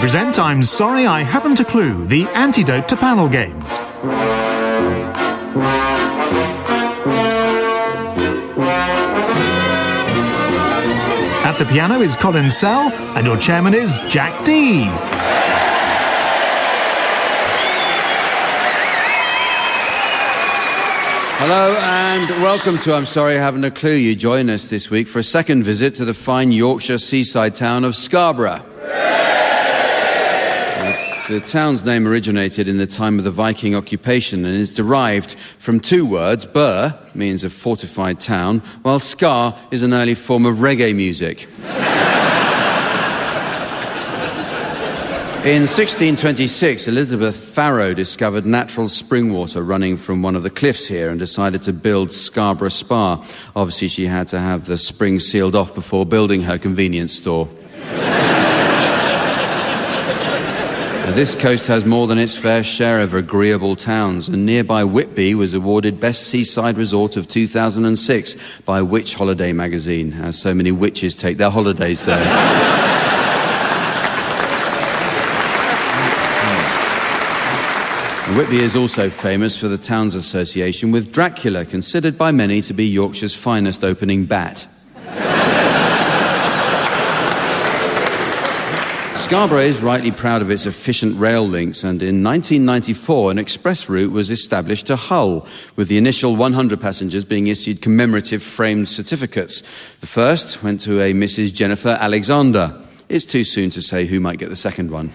present I'm Sorry I Haven't a Clue, the antidote to panel games. At the piano is Colin Sell, and your chairman is Jack Dee. Hello and welcome to I'm Sorry I Haven't a Clue. You join us this week for a second visit to the fine Yorkshire seaside town of Scarborough. The town's name originated in the time of the Viking occupation and is derived from two words. Bur means a fortified town, while Scar is an early form of reggae music. In 1626, Elizabeth Farrow discovered natural spring water running from one of the cliffs here and decided to build Scarborough Spa. Obviously, she had to have the spring sealed off before building her convenience store. This coast has more than its fair share of agreeable towns, and nearby Whitby was awarded Best Seaside Resort of 2006 by Witch Holiday magazine, as so many witches take their holidays there. Whitby is also famous for the town's association with Dracula, considered by many to be Yorkshire's finest opening bat. Scarborough is rightly proud of its efficient rail links, and in 1994 an express route was established to Hull, with the initial 100 passengers being issued commemorative framed certificates. The first went to a Mrs. Jennifer Alexander. It's too soon to say who might get the second one.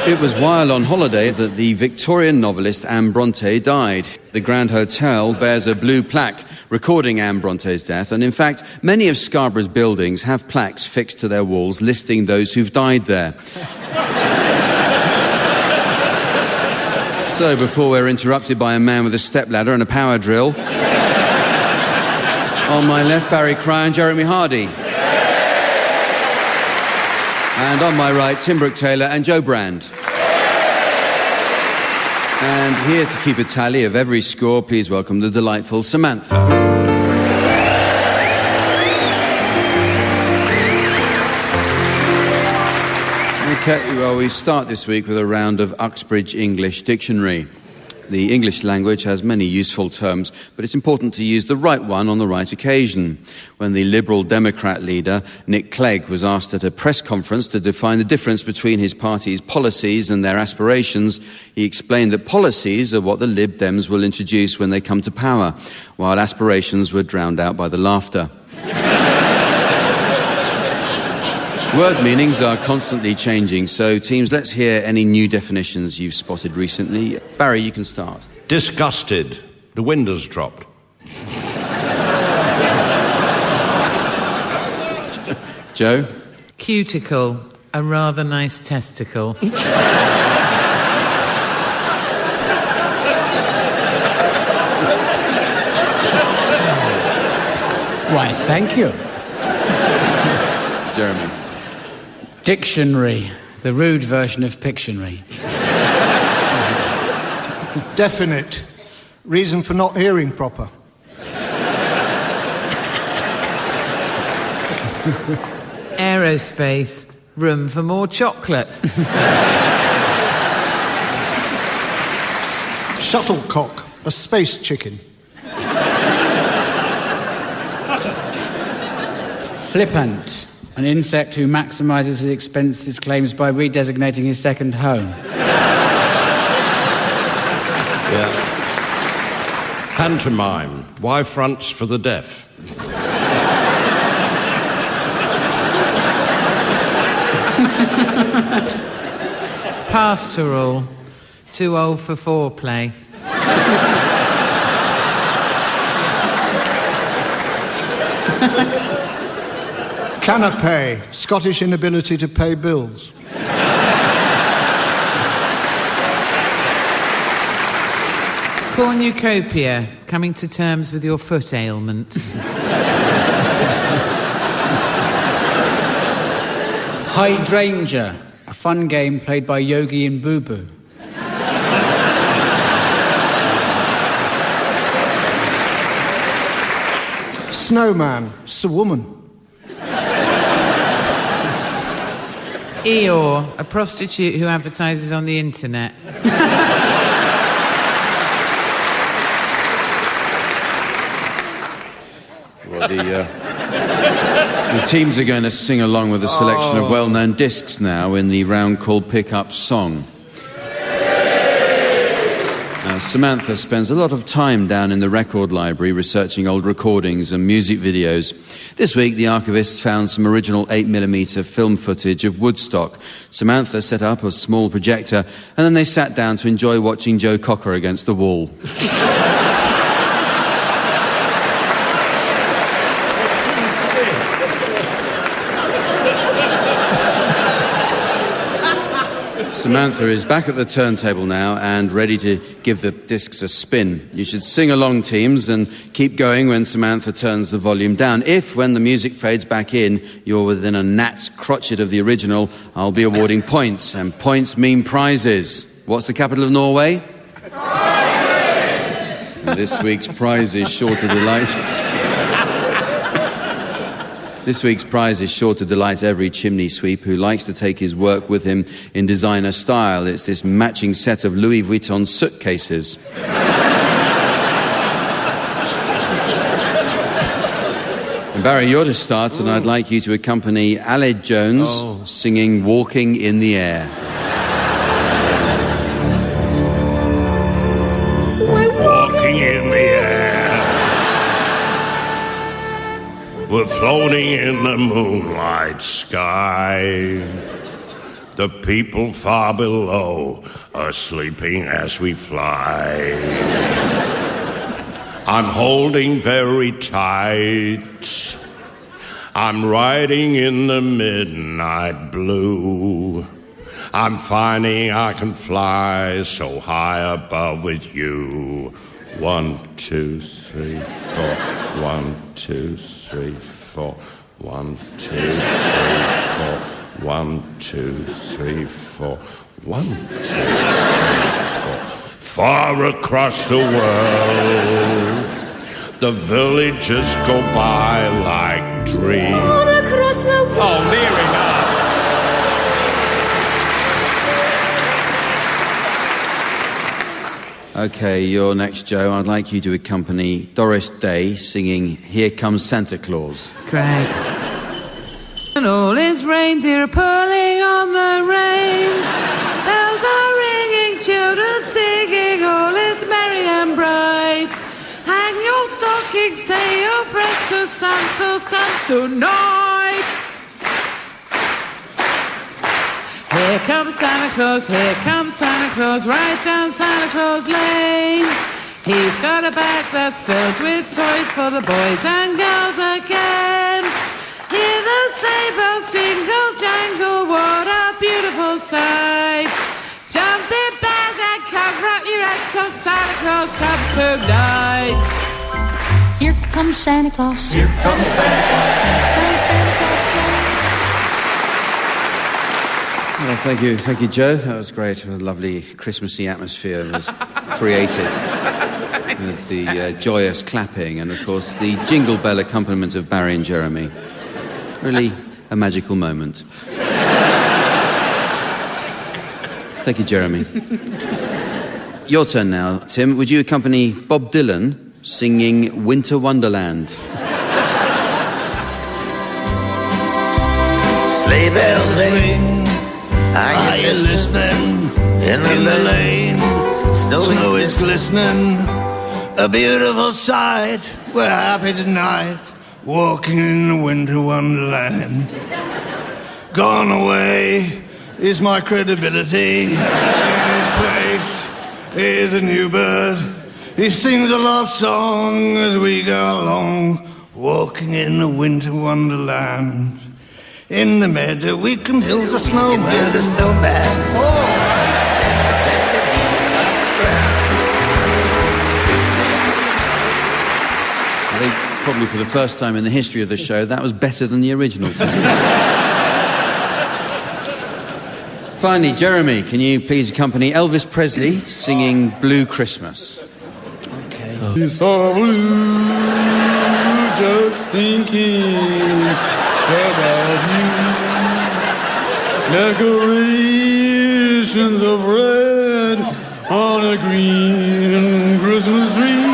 It was while on holiday that the Victorian novelist Anne Bronte died. The Grand Hotel bears a blue plaque recording Anne Bronte's death, and in fact, many of Scarborough's buildings have plaques fixed to their walls listing those who've died there. So before we're interrupted by a man with a stepladder and a power drill, on my left, Barry Cryer and Jeremy Hardy. And on my right, Tim Brooke-Taylor and Joe Brand. And here to keep a tally of every score, please welcome the delightful Samantha. Okay, well, we start this week with a round of Uxbridge English Dictionary. The English language has many useful terms, but it's important to use the right one on the right occasion. When the Liberal Democrat leader, Nick Clegg, was asked at a press conference to define the difference between his party's policies and their aspirations, he explained that policies are what the Lib Dems will introduce when they come to power, while aspirations were drowned out by the laughter. Word meanings are constantly changing, so teams, let's hear any new definitions you've spotted recently. Barry, you can start. Disgusted. The wind has dropped. Joe? Cuticle. A rather nice testicle. Why, thank you. Jeremy? Dictionary, the rude version of Pictionary. Definite. Reason for not hearing proper. Aerospace. Room for more chocolate. Shuttlecock. A space chicken. Flippant, an insect who maximises his expenses claims by redesignating his second home. Yeah. Pantomime. Why fronts for the deaf? Pastoral. Too old for foreplay. Canapé. Scottish inability to pay bills. Cornucopia. Coming to terms with your foot ailment. Hydrangea, a fun game played by Yogi and Boo Boo. snowman. It's a woman. Eeyore, a prostitute who advertises on the internet. Well, the teams are going to sing along with a selection of well-known discs now in the round called Pick Up Song. Samantha spends a lot of time down in the record library researching old recordings and music videos. This week, the archivists found some original 8mm film footage of Woodstock. Samantha set up a small projector, and then they sat down to enjoy watching Joe Cocker against the wall. Samantha is back at the turntable now and ready to give the discs a spin. You should sing along, teams, and keep going when Samantha turns the volume down. If, when the music fades back in, you're within a gnat's crotchet of the original, I'll be awarding points, and points mean prizes. What's the capital of Norway? Prizes! This week's prize is sure to delight... This week's prize is sure to delight every chimney sweep who likes to take his work with him in designer style. It's this matching set of Louis Vuitton suitcases. And Barry, you're to start, and I'd like you to accompany Aled Jones singing Walking in the Air. Walking in the air. We're floating in the moonlight sky. The people far below are sleeping as we fly. I'm holding very tight. I'm riding in the midnight blue. I'm finding I can fly so high above with you. 1, 2, 3, 4. 1, 2, 3, 4. 1, 2, 3, 4. 1, 2, 3, 4. 1, 2, 3, 4. Far across the world, the villages go by like dreams. All across the world. Oh, near enough. Okay, you're next, Joe. I'd like you to accompany Doris Day singing Here Comes Santa Claus. Great. And all his reindeer are pulling on the reins. Bells are ringing, children singing, all is merry and bright. Hang your stockings, say your prayers, 'cause Santa Claus comes tonight. Here comes Santa Claus, right down Santa Claus Lane. He's got a bag that's filled with toys for the boys and girls again. Hear the sleigh bells jingle, jangle, what a beautiful sight. Jump in bears and cover up your head, 'cause Santa Claus comes tonight. Here comes Santa Claus. Here comes Santa Claus. Here comes Santa Claus. Well, thank you, Joe. That was great. A lovely Christmassy atmosphere was created with the joyous clapping and, of course, the jingle bell accompaniment of Barry and Jeremy. Really a magical moment. Thank you, Jeremy. Your turn now, Tim. Would you accompany Bob Dylan singing Winter Wonderland? Sleigh bells ring. Are you listening? In the lane, snow is glistening. A beautiful sight. We're happy tonight, walking in the winter wonderland. Gone away is my credibility. In his place is a new bird. He sings a love song as we go along, walking in the winter wonderland. In the meadow we can build a snowman. Build a snowman. Pretend that he's I think probably for the first time in the history of the show, that was better than the original. Finally, Jeremy, can you please accompany Elvis Presley singing Blue Christmas? Okay. It's a blue just thinking about you. Decorations of red on a green Christmas tree.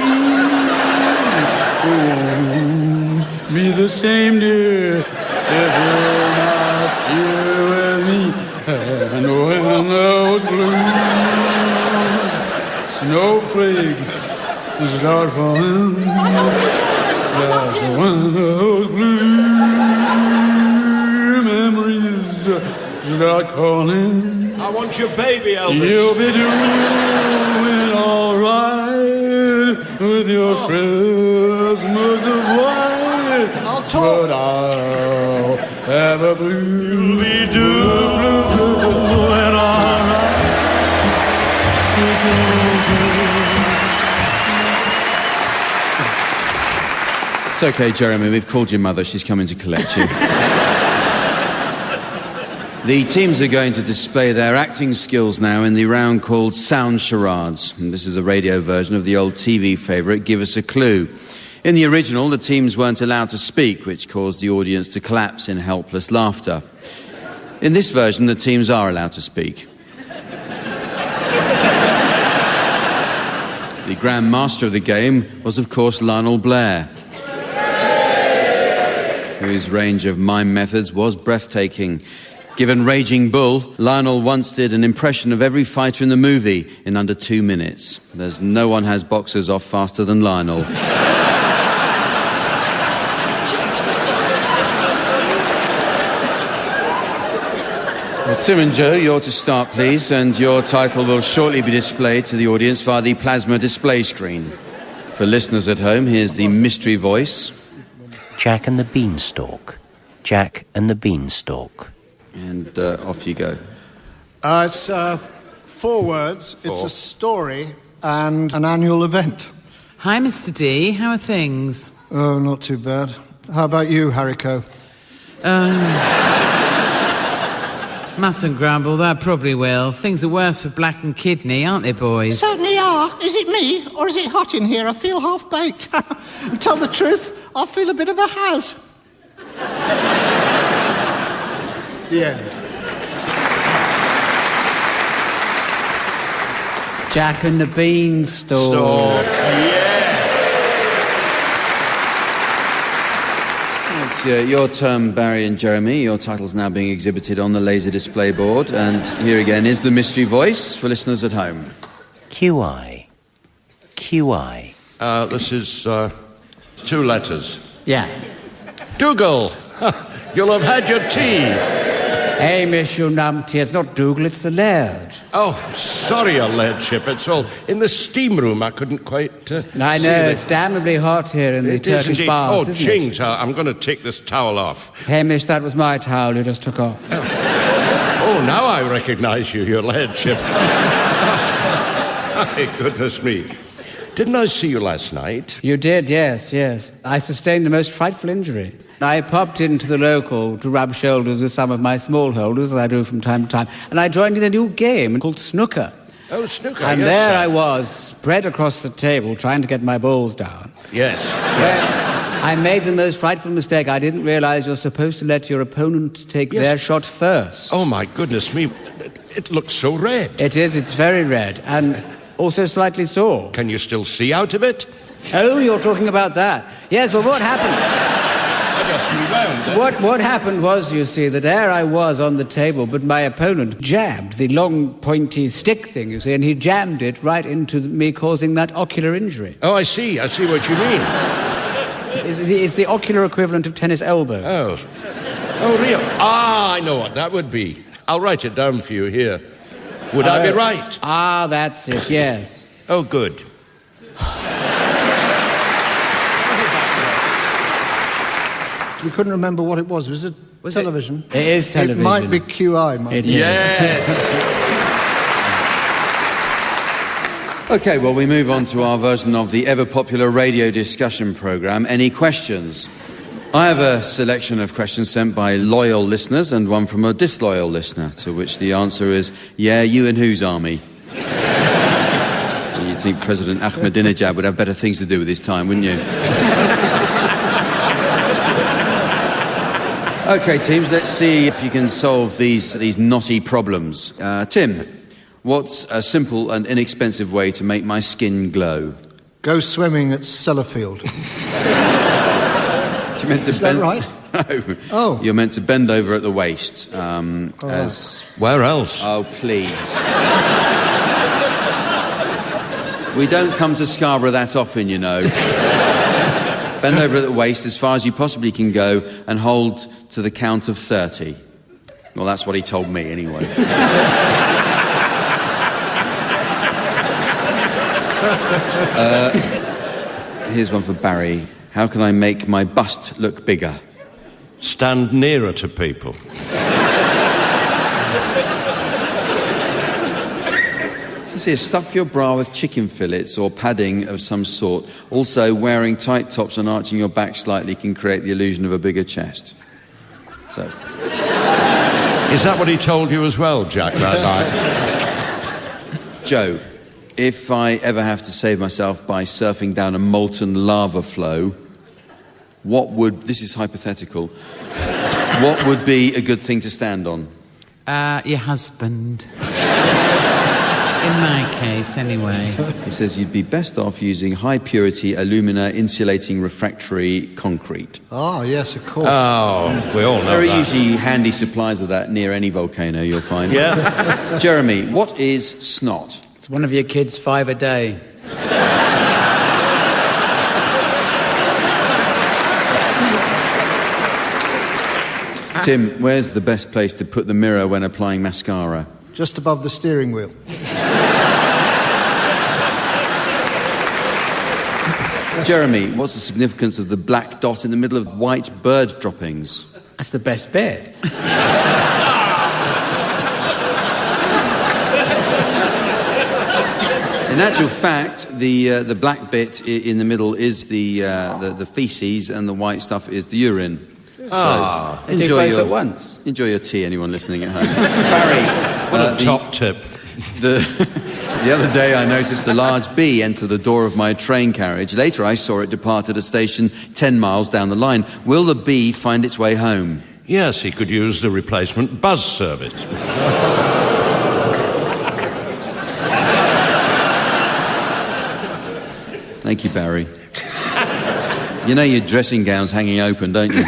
Won't be the same, dear, if you're not here with me. And when those blue snowflakes start falling, that's when those blue memories start calling. I want your baby, Elvis. You'll be doing all right with your Christmas of white. I'll talk. But I'll have a blue. You'll be doing all right. It's okay, Jeremy, we've called your mother. She's coming to collect you. The teams are going to display their acting skills now in the round called Sound Charades. And this is a radio version of the old TV favourite, Give Us a Clue. In the original, the teams weren't allowed to speak, which caused the audience to collapse in helpless laughter. In this version, the teams are allowed to speak. The Grand Master of the game was, of course, Lionel Blair, whose range of mime methods was breathtaking. Given Raging Bull, Lionel once did an impression of every fighter in the movie in under 2 minutes. There's no one has boxers off faster than Lionel. Well, Tim and Joe, you're to start, please, and your title will shortly be displayed to the audience via the plasma display screen. For listeners at home, here's the mystery voice. Jack and the Beanstalk. Jack and the Beanstalk. And off you go. It's 4 words. It's a story and an annual event. Hi, Mr. D. How are things? Oh, not too bad. How about you, Harrico? Mustn't grumble, they probably will. Things are worse for Black and Kidney, aren't they, boys? Certainly are. Is it me, or is it hot in here? I feel half-baked. To tell the truth, I feel a bit of a haz. The end. Jack and the Beanstalk. It's your turn, Barry and Jeremy. Your title's now being exhibited on the laser display board. And here again is the mystery voice for listeners at home. QI. QI. This is 2 letters. Yeah. Dougal. You'll have had your tea. Hey, Miss you numpty, it's not Dougal, it's the Laird. Oh, sorry, your lordship. It's all in the steam room. I couldn't quite I see know, the- it's damnably hot here in the It is Turkish indeed. baths, Oh, isn't Chings, it? I'm going to take this towel off. Hamish, that was my towel you just took off. Oh, now I recognise you, your lordship. My goodness me. Didn't I see you last night? You did, yes, yes. I sustained the most frightful injury. I popped into the local to rub shoulders with some of my smallholders, as I do from time to time, and I joined in a new game called snooker. Oh, snooker, And yes, there sir. I was, spread across the table, trying to get my balls down. Yes. Well, I made the most frightful mistake. I didn't realise you're supposed to let your opponent take their shot first. Oh, my goodness me. It looks so red. It is, it's very red, and also slightly sore. Can you still see out of it? Oh, you're talking about that. Yes, well, what happened? I just rewound. What happened was, you see, that there I was on the table, but my opponent jabbed the long, pointy stick thing, you see, and he jammed it right into me, causing that ocular injury. Oh, I see what you mean. It's the ocular equivalent of tennis elbow. Oh. Oh, real. Ah, I know what that would be. I'll write it down for you here. Would I be right? Ah, that's it, yes. Oh, good. We couldn't remember what it was. Was it television? It is television. It might be QI. It is. Yes. OK, well, we move on to our version of the ever-popular radio discussion programme, Any Questions? I have a selection of questions sent by loyal listeners and one from a disloyal listener, to which the answer is, yeah, you and whose army? You'd think President Ahmadinejad would have better things to do with his time, wouldn't you? OK, teams, let's see if you can solve these knotty problems. Tim, what's a simple and inexpensive way to make my skin glow? Go swimming at Sellafield. You meant to Is that right? No. Oh. You're meant to bend over at the waist. Where else? Oh, please. We don't come to Scarborough that often, you know. Bend over at the waist as far as you possibly can go and hold to the count of 30. Well, that's what he told me, anyway. Here's one for Barry. How can I make my bust look bigger? Stand nearer to people. It says here, stuff your bra with chicken fillets or padding of some sort. Also, wearing tight tops and arching your back slightly can create the illusion of a bigger chest. So... Is that what he told you as well, Jack, that night? Joe, if I ever have to save myself by surfing down a molten lava flow, what would... This is hypothetical. What would be a good thing to stand on? Your husband. In my case, anyway. He says you'd be best off using high-purity alumina insulating refractory concrete. Ah, yes, of course. Oh, we all know There are that. usually handy supplies of that near any volcano, you'll find. Yeah. Jeremy, what is snot? It's one of your kids' 5 a day. Tim, where's the best place to put the mirror when applying mascara? Just above the steering wheel. Jeremy, what's the significance of the black dot in the middle of white bird droppings? That's the best bit. In actual fact, the black bit in the middle is the feces, and the white stuff is the urine. So enjoy both at once. Enjoy your tea, anyone listening at home. Barry, what a top tip. The other day I noticed a large bee enter the door of my train carriage. Later I saw it depart at a station 10 miles down the line. Will the bee find its way home? Yes, he could use the replacement buzz service. Thank you, Barry. You know your dressing gown's hanging open, don't you?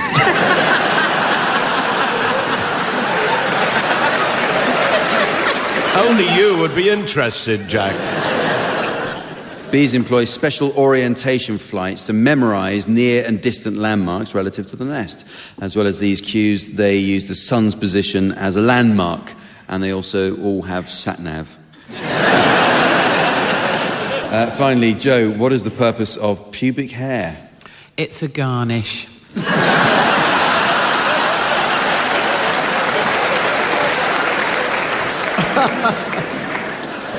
Only you would be interested, Jack. Bees employ special orientation flights to memorize near and distant landmarks relative to the nest. As well as these cues, they use the sun's position as a landmark, and they also all have sat-nav. Finally, Joe, what is the purpose of pubic hair? It's a garnish.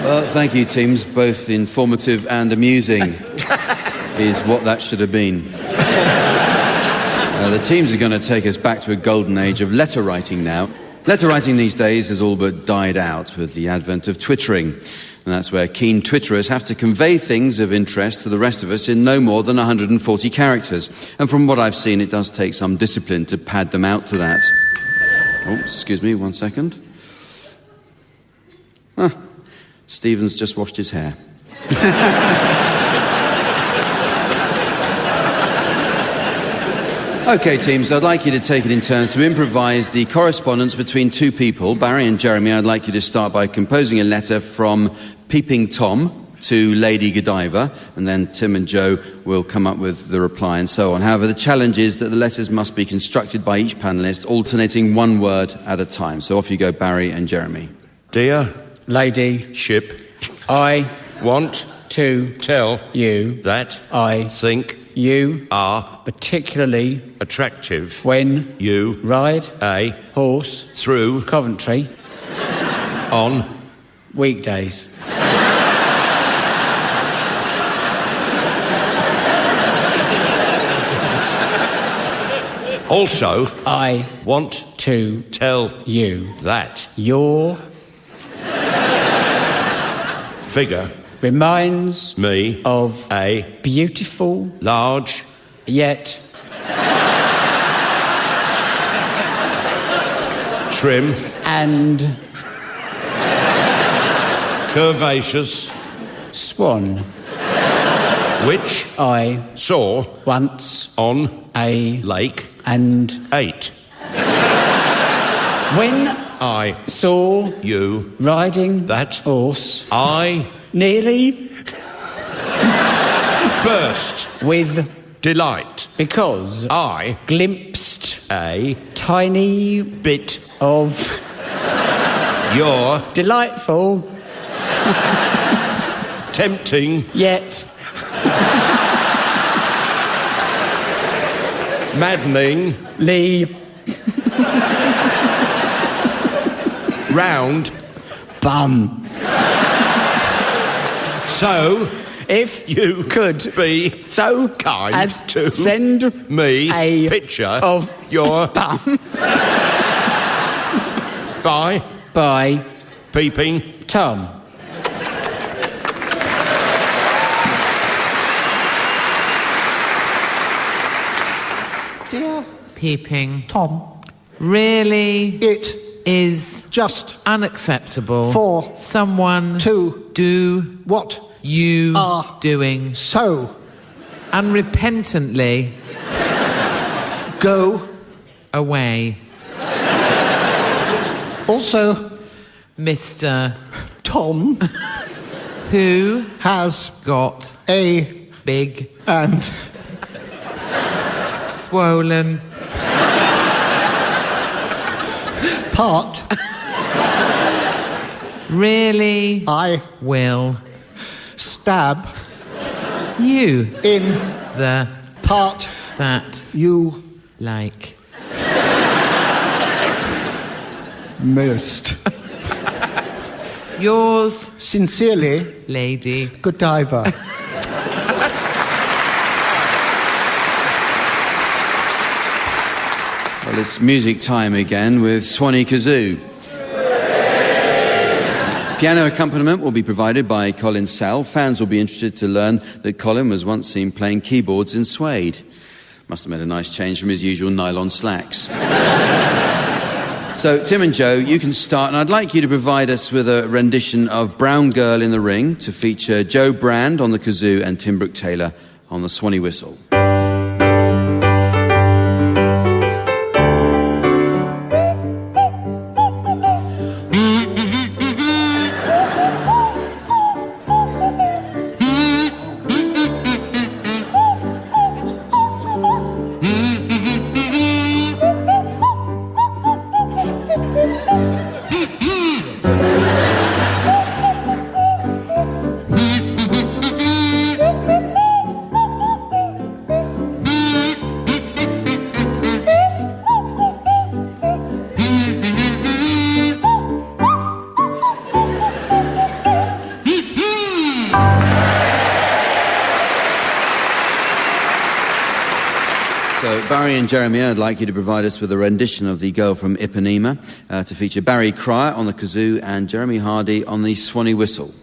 Well, thank you, teams. Both informative and amusing is what that should have been. The teams are going to take us back to a golden age of letter writing now. Letter writing these days has all but died out with the advent of twittering. And that's where keen Twitterers have to convey things of interest to the rest of us in no more than 140 characters. And from what I've seen, it does take some discipline to pad them out to that. Oh, excuse me, 1 second. Stephen's just washed his hair. OK, teams, I'd like you to take it in turns to improvise the correspondence between two people. Barry and Jeremy, I'd like you to start by composing a letter from Peeping Tom to Lady Godiva, and then Tim and Joe will come up with the reply and so on. However, the challenge is that the letters must be constructed by each panellist, alternating one word at a time. So off you go, Barry and Jeremy. Dear Lady, ship, I want to tell you that I think you are particularly attractive when you ride a horse through Coventry on weekdays. Also, I want to tell you that your figure reminds me of a beautiful large yet Trim. And Curvaceous. swan. Which I saw once on a lake and ate. when I saw you riding that horse, I nearly burst with delight because I glimpsed a tiny bit of your delightful tempting yet maddening Lee round bum. So If you could be so kind as to send me a picture of your bum by peeping Tom. Dear Peeping Tom, really it is just unacceptable for someone to do what you are doing so unrepentantly go away. Also, Mr. Tom Who has got a big and swollen part really I will stab you in the part that you like most. yours Sincerely, Lady Godiva. Well, it's music time again with Swanny kazoo. Piano accompaniment will be provided by Colin Sell. Fans will be interested to learn that Colin was once seen playing keyboards in suede. Must have made a nice change from his usual nylon slacks. So, Tim and Joe, you can start, and I'd like you to provide us with a rendition of Brown Girl in the Ring to feature Joe Brand on the kazoo and Tim Brooke-Taylor on the Swanny whistle. Barry and Jeremy, I'd like you to provide us with a rendition of The Girl from Ipanema to feature Barry Cryer on the kazoo and Jeremy Hardy on the Swanny whistle.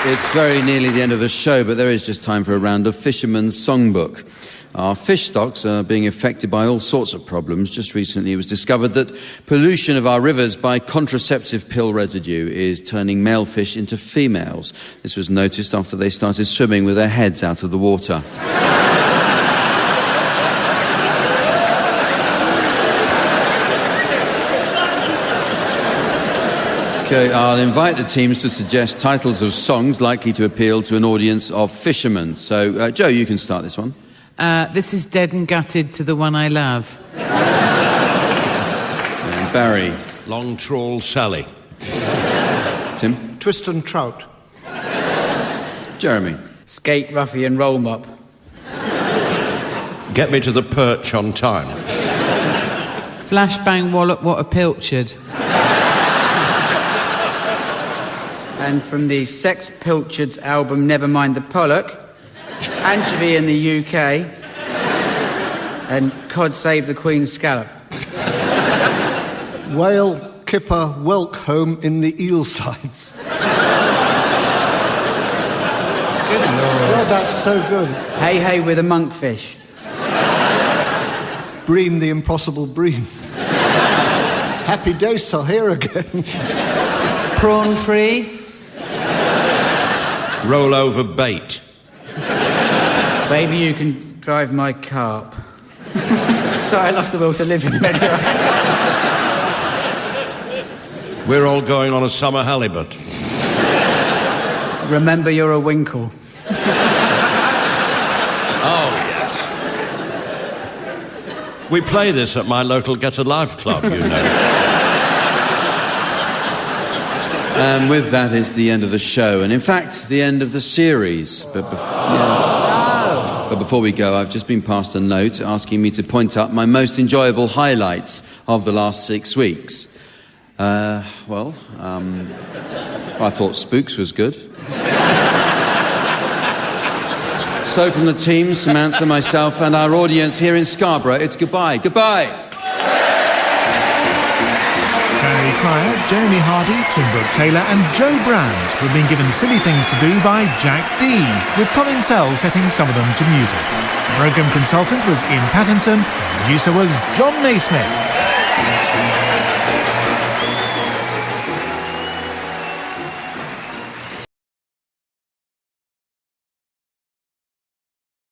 It's very nearly the end of the show, but there is just time for a round of Fisherman's Songbook. Our fish stocks are being affected by all sorts of problems. Just recently it was discovered that pollution of our rivers by contraceptive pill residue is turning male fish into females. This was noticed after they started swimming with their heads out of the water. OK, I'll invite the teams to suggest titles of songs likely to appeal to an audience of fishermen. So, Joe, you can start this one. This is Dead and Gutted to the One I Love. And Barry. Long Trawl Sally. Tim. Twist and Trout. Jeremy. Skate, Ruffy and Roll Mop. Get Me to the Perch on Time. Flashbang Wallop What a Pilchard. And from the Sex Pilchards album Nevermind the Pollock, Anchovy in the UK, and Cod Save the Queen's Scallop. Whale, Kipper, Whelk Home in the eel sides. God, that's so good. Hey Hey with a Monkfish. Bream the Impossible Bream. Happy Days are here again. Prawn Free. Roll Over Bait. Baby, you can drive my carp. Sorry, I lost the will to live in the middle. We're all going on a summer halibut. Remember you're a winkle. Oh, yes. We play this at my local Get a Life club, you know. And with that is the end of the show, and in fact, the end of the series. But before we go, I've just been passed a note asking me to point up my most enjoyable highlights of the last 6 weeks. I thought Spooks was good. So from the team, Samantha, myself, and our audience here in Scarborough, it's goodbye. Goodbye! Barry Cryer, Jeremy Hardy, Tim Brooke-Taylor and Joe Brand have been given Silly Things to Do by Jack Dee, with Colin Sell setting some of them to music. The programme consultant was Ian Pattinson, and the producer was John Naismith.